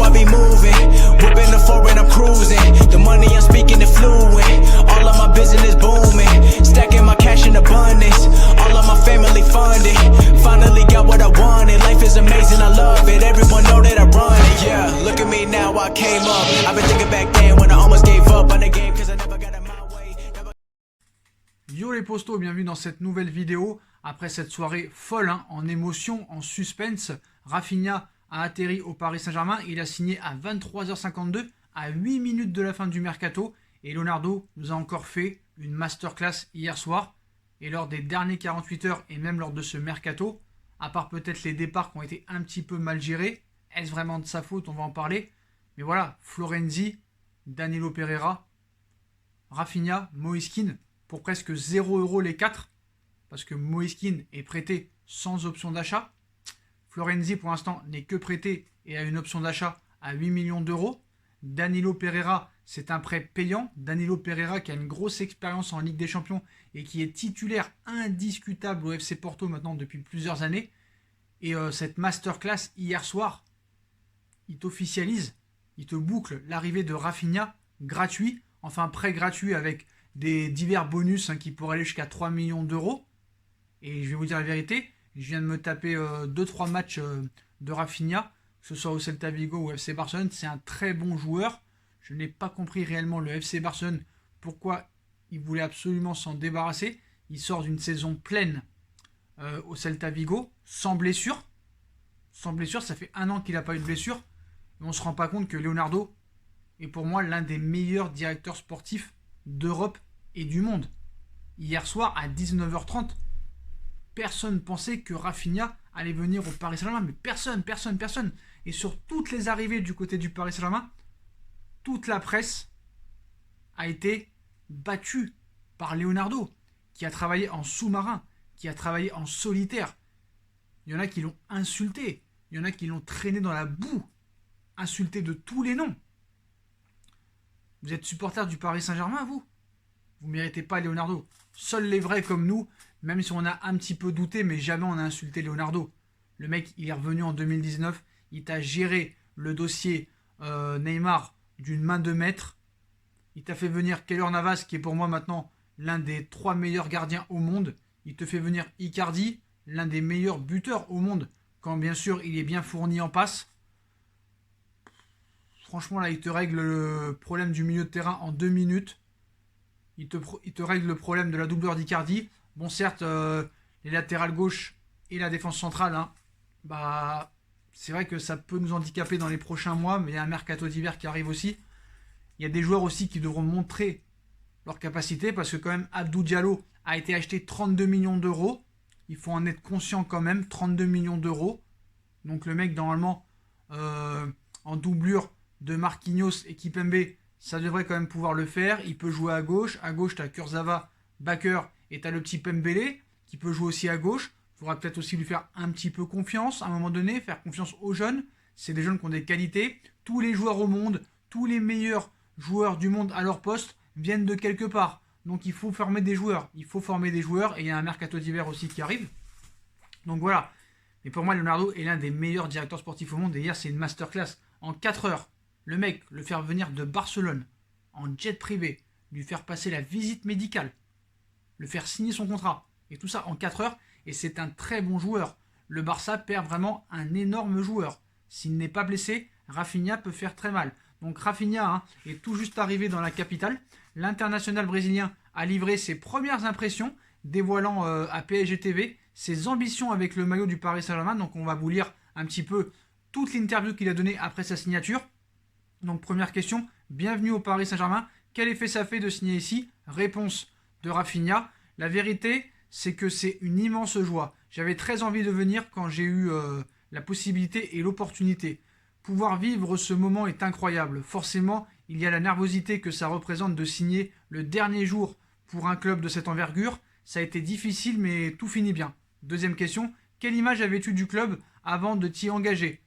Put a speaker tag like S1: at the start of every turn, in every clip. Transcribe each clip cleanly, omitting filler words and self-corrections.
S1: I be moving. Whipping the foreign, I'm cruising. The money I'm speaking is fluent. All of my business booming. Stacking my cash in abundance. All of my family funded. Finally got what I wanted. Life is amazing, I love it. Everyone know that I run it. Yeah, look at me now, I came up. I've been thinking back then when I almost gave up on the game cause I never got in my way.
S2: Yo les postos, bienvenue dans cette nouvelle vidéo. Après cette soirée folle, en émotion, en suspense, Raphinha a atterri au Paris Saint-Germain. Il a signé à 23h52, à 8 minutes de la fin du mercato. Et Leonardo nous a encore fait une masterclass hier soir. Et lors des derniers 48 heures, et même lors de ce mercato, à part peut-être les départs qui ont été un petit peu mal gérés, est-ce vraiment de sa faute? On va en parler. Mais voilà, Florenzi, Danilo Pereira, Raphinha, Moise Kean, pour presque 0 € les 4. Parce que Moise Kean est prêté sans option d'achat. Florenzi, pour l'instant, n'est que prêté et a une option d'achat à 8 millions d'euros. Danilo Pereira, c'est un prêt payant. Danilo Pereira qui a une grosse expérience en Ligue des Champions et qui est titulaire indiscutable au FC Porto maintenant depuis plusieurs années. Et cette masterclass hier soir, il t'officialise, il te boucle l'arrivée de Raphinha gratuit, enfin prêt gratuit avec des divers bonus qui pourraient aller jusqu'à 3 millions d'euros. Et je vais vous dire la vérité, je viens de me taper 2-3 matchs de Raphinha, que ce soit au Celta Vigo ou au FC Barcelone. C'est un très bon joueur. Je n'ai pas compris réellement le FC Barcelone, pourquoi il voulait absolument s'en débarrasser. Il sort d'une saison pleine au Celta Vigo, sans blessure. Sans blessure, ça fait 1 an qu'il n'a pas eu de blessure. Et on ne se rend pas compte que Leonardo est pour moi l'un des meilleurs directeurs sportifs d'Europe et du monde. Hier soir, à 19h30, personne ne pensait que Raphinha allait venir au Paris Saint-Germain, mais personne. Et sur toutes les arrivées du côté du Paris Saint-Germain, toute la presse a été battue par Leonardo, qui a travaillé en sous-marin, qui a travaillé en solitaire. Il y en a qui l'ont insulté, il y en a qui l'ont traîné dans la boue, insulté de tous les noms. Vous êtes supporter du Paris Saint-Germain, vous? Vous ne méritez pas Leonardo. Seuls les vrais comme nous, même si on a un petit peu douté, mais jamais on a insulté Leonardo. Le mec, il est revenu en 2019, il t'a géré le dossier Neymar d'une main de maître. Il t'a fait venir Keylor Navas, qui est pour moi maintenant l'un des 3 meilleurs gardiens au monde. Il te fait venir Icardi, l'un des meilleurs buteurs au monde, quand bien sûr il est bien fourni en passe. Franchement, là, il te règle le problème du milieu de terrain en 2 minutes. Il te règle le problème de la doubleur d'Icardi. Bon, certes, les latérales gauche et la défense centrale, c'est vrai que ça peut nous handicaper dans les prochains mois, mais il y a un mercato d'hiver qui arrive aussi. Il y a des joueurs aussi qui devront montrer leur capacité, parce que quand même, Abdou Diallo a été acheté 32 millions d'euros. Il faut en être conscient quand même, 32 millions d'euros. Donc le mec, normalement, en doublure de Marquinhos et Kimpembe, ça devrait quand même pouvoir le faire. Il peut jouer à gauche. À gauche, tu as Kurzawa, Bakker et tu as le petit Pembele qui peut jouer aussi à gauche. Il faudra peut-être aussi lui faire un petit peu confiance à un moment donné, faire confiance aux jeunes. C'est des jeunes qui ont des qualités. Tous les joueurs au monde, tous les meilleurs joueurs du monde à leur poste viennent de quelque part. Donc il faut former des joueurs. Et il y a un mercato d'hiver aussi qui arrive. Donc voilà. Mais pour moi, Leonardo est l'un des meilleurs directeurs sportifs au monde. Et hier, c'est une masterclass. En 4 heures, le mec, le faire venir de Barcelone en jet privé, lui faire passer la visite médicale, le faire signer son contrat, et tout ça en 4 heures, et c'est un très bon joueur. Le Barça perd vraiment un énorme joueur. S'il n'est pas blessé, Raphinha peut faire très mal. Donc Raphinha est tout juste arrivé dans la capitale. L'international brésilien a livré ses premières impressions, dévoilant à PSG TV ses ambitions avec le maillot du Paris Saint-Germain. Donc on va vous lire un petit peu toute l'interview qu'il a donnée après sa signature. Donc première question, bienvenue au Paris Saint-Germain. Quel effet ça fait de signer ici? Réponse de Raphinha. La vérité, c'est que c'est une immense joie. J'avais très envie de venir quand j'ai eu la possibilité et l'opportunité. Pouvoir vivre ce moment est incroyable. Forcément, il y a la nervosité que ça représente de signer le dernier jour pour un club de cette envergure. Ça a été difficile, mais tout finit bien. Deuxième question, quelle image avais-tu du club avant de t'y engager?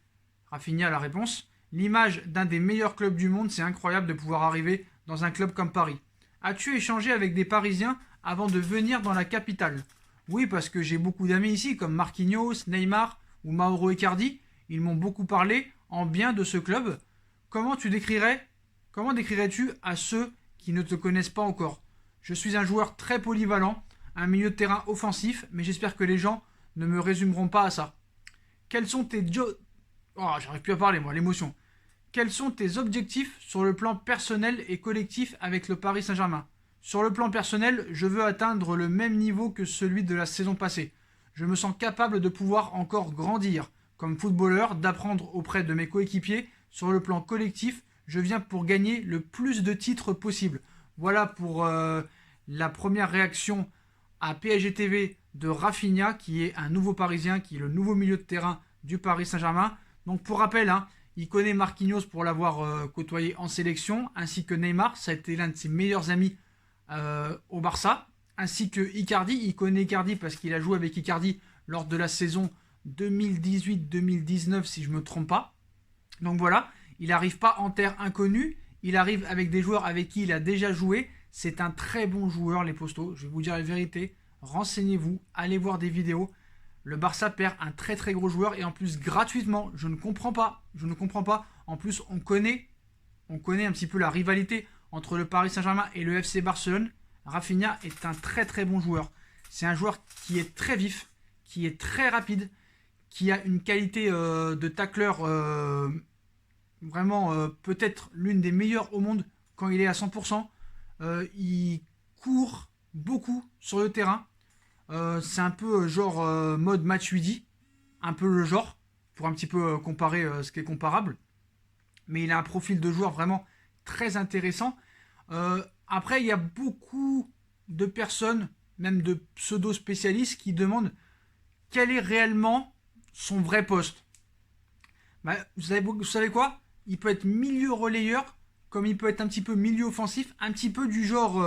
S2: Raphinha, la réponse. L'image d'un des meilleurs clubs du monde, c'est incroyable de pouvoir arriver dans un club comme Paris. As-tu échangé avec des Parisiens avant de venir dans la capitale? Oui, parce que j'ai beaucoup d'amis ici, comme Marquinhos, Neymar ou Mauro Icardi. Ils m'ont beaucoup parlé en bien de ce club. comment décrirais-tu à ceux qui ne te connaissent pas encore? Je suis un joueur très polyvalent, un milieu de terrain offensif, mais j'espère que les gens ne me résumeront pas à ça. Quels sont tes Oh, j'arrive plus à parler, moi, l'émotion. Quels sont tes objectifs sur le plan personnel et collectif avec le Paris Saint-Germain? Sur le plan personnel, je veux atteindre le même niveau que celui de la saison passée. Je me sens capable de pouvoir encore grandir comme footballeur, d'apprendre auprès de mes coéquipiers. Sur le plan collectif, je viens pour gagner le plus de titres possible. Voilà pour la première réaction à PSG TV de Raphinha, qui est un nouveau Parisien, qui est le nouveau milieu de terrain du Paris Saint-Germain. Donc pour rappel, il connaît Marquinhos pour l'avoir côtoyé en sélection, ainsi que Neymar, ça a été l'un de ses meilleurs amis au Barça, ainsi que Icardi. Il connaît Icardi parce qu'il a joué avec Icardi lors de la saison 2018-2019, si je ne me trompe pas. Donc voilà, il n'arrive pas en terre inconnue, il arrive avec des joueurs avec qui il a déjà joué. C'est un très bon joueur, les Postos, je vais vous dire la vérité. Renseignez-vous, allez voir des vidéos. Le Barça perd un très très gros joueur et en plus gratuitement. Je ne comprends pas. En plus, on connaît un petit peu la rivalité entre le Paris Saint-Germain et le FC Barcelone. Raphinha est un très très bon joueur. C'est un joueur qui est très vif, qui est très rapide, qui a une qualité de tacleur vraiment peut-être l'une des meilleures au monde quand il est à 100%. Il court beaucoup sur le terrain. C'est un peu genre mode match 8, un peu le genre, pour un petit peu comparer ce qui est comparable. Mais il a un profil de joueur vraiment très intéressant. Après, il y a beaucoup de personnes, même de pseudo-spécialistes, qui demandent quel est réellement son vrai poste. Vous savez quoi? Il peut être milieu relayeur, comme il peut être un petit peu milieu offensif, un petit peu du genre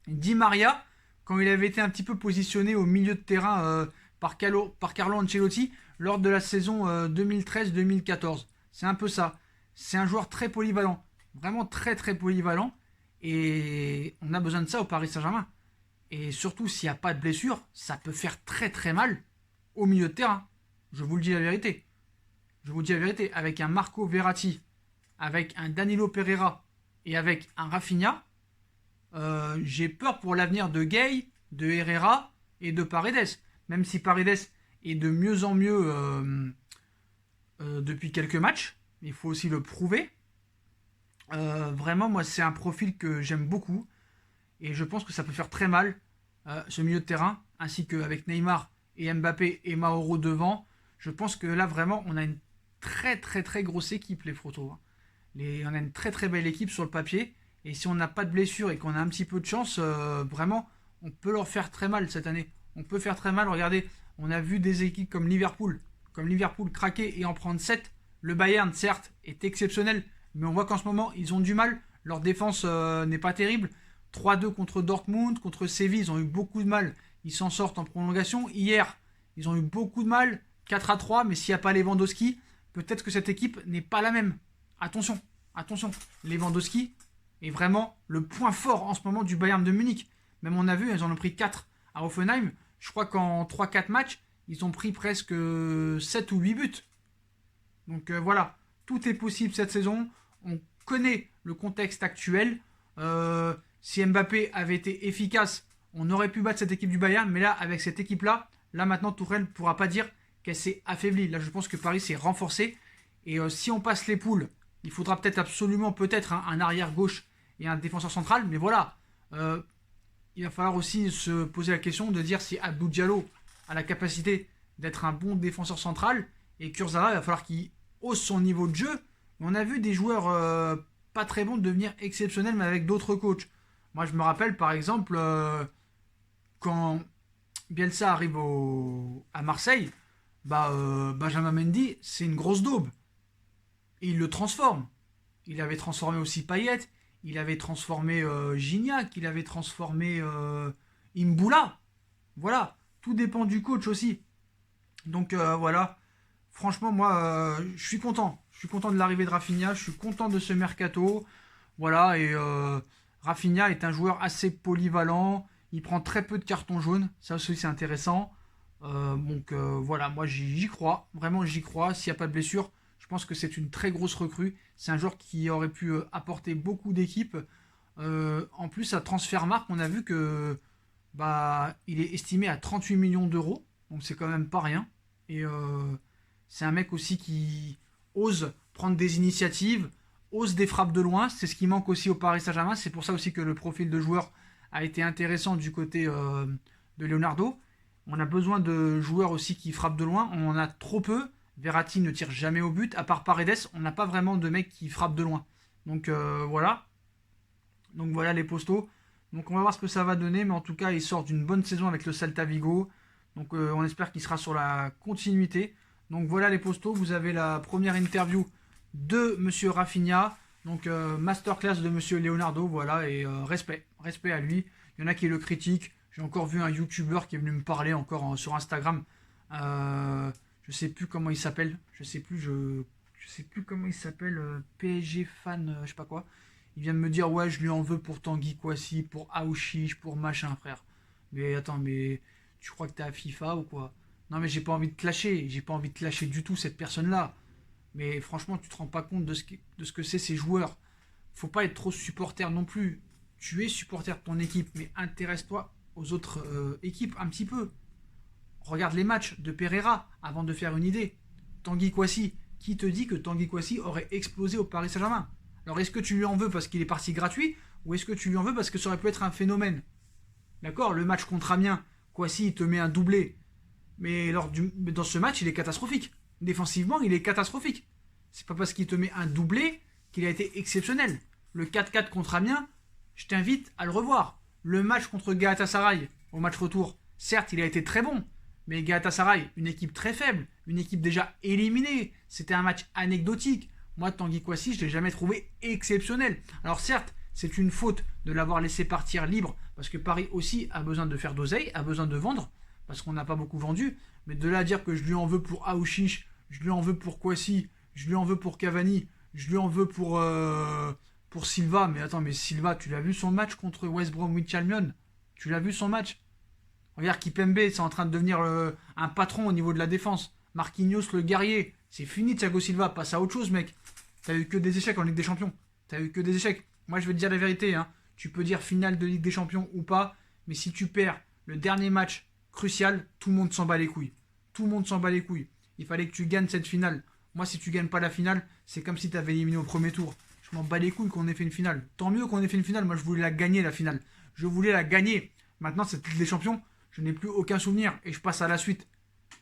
S2: Di Maria, quand il avait été un petit peu positionné au milieu de terrain par Carlo Ancelotti lors de la saison 2013-2014. C'est un peu ça. C'est un joueur très polyvalent, vraiment très très polyvalent, et on a besoin de ça au Paris Saint-Germain. Et surtout, s'il n'y a pas de blessure, ça peut faire très très mal au milieu de terrain. Je vous le dis la vérité. Avec un Marco Verratti, avec un Danilo Pereira et avec un Raphinha, j'ai peur pour l'avenir de Gay, de Herrera et de Paredes. Même si Paredes est de mieux en mieux depuis quelques matchs, il faut aussi le prouver. Vraiment, moi, c'est un profil que j'aime beaucoup. Et je pense que ça peut faire très mal, ce milieu de terrain, ainsi qu'avec Neymar et Mbappé et Mauro devant. Je pense que là, vraiment, on a une très très très grosse équipe, les Frotos. On a une très très belle équipe sur le papier. Et si on n'a pas de blessure et qu'on a un petit peu de chance, vraiment, on peut leur faire très mal cette année. On peut faire très mal. Regardez, on a vu des équipes comme Liverpool craquer et en prendre 7. Le Bayern, certes, est exceptionnel, mais on voit qu'en ce moment, ils ont du mal. Leur défense n'est pas terrible. 3-2 contre Dortmund, contre Séville, ils ont eu beaucoup de mal. Ils s'en sortent en prolongation. Hier, ils ont eu beaucoup de mal. 4-3, mais s'il n'y a pas Lewandowski, peut-être que cette équipe n'est pas la même. Attention. Lewandowski est vraiment le point fort en ce moment du Bayern de Munich. Même on a vu, ils en ont pris 4 à Hoffenheim. Je crois qu'en 3-4 matchs, ils ont pris presque 7 ou 8 buts. Donc voilà, tout est possible cette saison. On connaît le contexte actuel. Si Mbappé avait été efficace, on aurait pu battre cette équipe du Bayern. Mais là, avec cette équipe-là, maintenant Tourelle ne pourra pas dire qu'elle s'est affaiblie. Là, je pense que Paris s'est renforcé. Et si on passe les poules, il faudra peut-être un arrière gauche et un défenseur central. Mais voilà, il va falloir aussi se poser la question de dire si Abdou Diallo a la capacité d'être un bon défenseur central. Et Kurzawa, il va falloir qu'il hausse son niveau de jeu. On a vu des joueurs pas très bons devenir exceptionnels, mais avec d'autres coachs. Moi, je me rappelle, par exemple, quand Bielsa arrive à Marseille, Benjamin Mendy, c'est une grosse daube. Et il le transforme. Il avait transformé aussi Payet, il avait transformé Gignac, il avait transformé Imboula. Voilà, tout dépend du coach aussi. Donc voilà, franchement, moi, je suis content. Je suis content de l'arrivée de Raphinha, je suis content de ce mercato. Voilà, et Raphinha est un joueur assez polyvalent. Il prend très peu de cartons jaunes, ça aussi c'est intéressant. Donc voilà, moi j'y crois, vraiment j'y crois. S'il n'y a pas de blessure, Je pense que c'est une très grosse recrue. C'est un joueur qui aurait pu apporter beaucoup d'équipes. En plus, à Transfermarkt, on a vu que il est estimé à 38 millions d'euros. Donc c'est quand même pas rien. Et c'est un mec aussi qui ose prendre des initiatives, ose des frappes de loin. C'est ce qui manque aussi au Paris Saint-Germain. C'est pour ça aussi que le profil de joueur a été intéressant du côté de Leonardo. On a besoin de joueurs aussi qui frappent de loin. On en a trop peu. Verratti ne tire jamais au but. À part Paredes, on n'a pas vraiment de mecs qui frappent de loin. Donc voilà. Donc voilà les postos. Donc on va voir ce que ça va donner. Mais en tout cas, il sort d'une bonne saison avec le Celta Vigo. Donc on espère qu'il sera sur la continuité. Donc voilà les postos. Vous avez la première interview de Monsieur Rafinha. Donc masterclass de Monsieur Leonardo. Voilà. Et respect à lui. Il y en a qui le critiquent. J'ai encore vu un YouTuber qui est venu me parler encore sur Instagram. Je sais plus comment il s'appelle. Je sais plus comment il s'appelle. PSG fan, je sais pas quoi. Il vient de me dire ouais, je lui en veux pour Tanguy Kouassi, pour Aouchiche, pour machin, frère. Mais attends, mais tu crois que t'es à FIFA ou quoi? Non mais j'ai pas envie de clasher. J'ai pas envie de clasher du tout cette personne-là. Mais franchement, tu te rends pas compte de ce que c'est ces joueurs. Faut pas être trop supporter non plus. Tu es supporter de ton équipe, mais intéresse-toi aux autres équipes un petit peu. Regarde les matchs de Pereira avant de faire une idée. Tanguy Kouassi, qui te dit que Tanguy Kouassi aurait explosé au Paris Saint-Germain? Alors est-ce que tu lui en veux parce qu'il est parti gratuit ou est-ce que tu lui en veux parce que ça aurait pu être un phénomène? D'accord, le match contre Amiens, Kouassi il te met un doublé. Mais dans ce match, il est catastrophique. Défensivement, il est catastrophique. C'est pas parce qu'il te met un doublé qu'il a été exceptionnel. Le 4-4 contre Amiens, je t'invite à le revoir. Le match contre Galatasaray, au match retour, certes, il a été très bon. Mais Galatasaray, une équipe très faible, une équipe déjà éliminée. C'était un match anecdotique. Moi, Tanguy Kouassi, je ne l'ai jamais trouvé exceptionnel. Alors certes, c'est une faute de l'avoir laissé partir libre, parce que Paris aussi a besoin de faire d'oseille, a besoin de vendre, parce qu'on n'a pas beaucoup vendu. Mais de là à dire que je lui en veux pour Aouchiche, je lui en veux pour Kouassi, je lui en veux pour Cavani, je lui en veux pour Silva. Mais attends, mais Silva, tu l'as vu son match contre West Bromwich Albion? Tu l'as vu son match? Regarde, Kipembe, c'est en train de devenir un patron au niveau de la défense. Marquinhos, le guerrier. C'est fini, Thiago Silva. Passe à autre chose, mec. T'as eu que des échecs en Ligue des Champions. T'as eu que des échecs. Moi, je vais te dire la vérité. Hein. Tu peux dire finale de Ligue des Champions ou pas. Mais si tu perds le dernier match crucial, tout le monde s'en bat les couilles. Tout le monde s'en bat les couilles. Il fallait que tu gagnes cette finale. Moi, si tu gagnes pas la finale, c'est comme si tu avais éliminé au premier tour. Je m'en bats les couilles qu'on ait fait une finale. Tant mieux qu'on ait fait une finale. Moi, je voulais la gagner, la finale. Je voulais la gagner. Maintenant, cette Ligue des Champions, je n'ai plus aucun souvenir et je passe à la suite.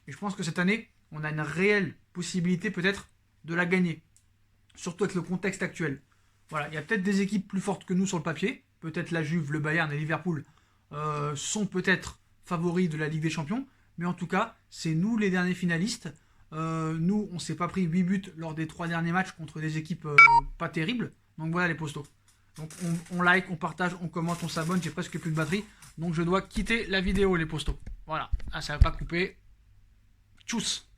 S2: Et je pense que cette année, on a une réelle possibilité peut-être de la gagner. Surtout avec le contexte actuel. Voilà, il y a peut-être des équipes plus fortes que nous sur le papier. Peut-être la Juve, le Bayern et Liverpool sont peut-être favoris de la Ligue des Champions. Mais en tout cas, c'est nous les derniers finalistes. Nous, on ne s'est pas pris 8 buts lors des 3 derniers matchs contre des équipes pas terribles. Donc voilà les postos. Donc on like, on partage, on commente, on s'abonne. J'ai presque plus de batterie. Donc je dois quitter la vidéo les postos. Voilà. Ah, ça va pas couper. Tchuss.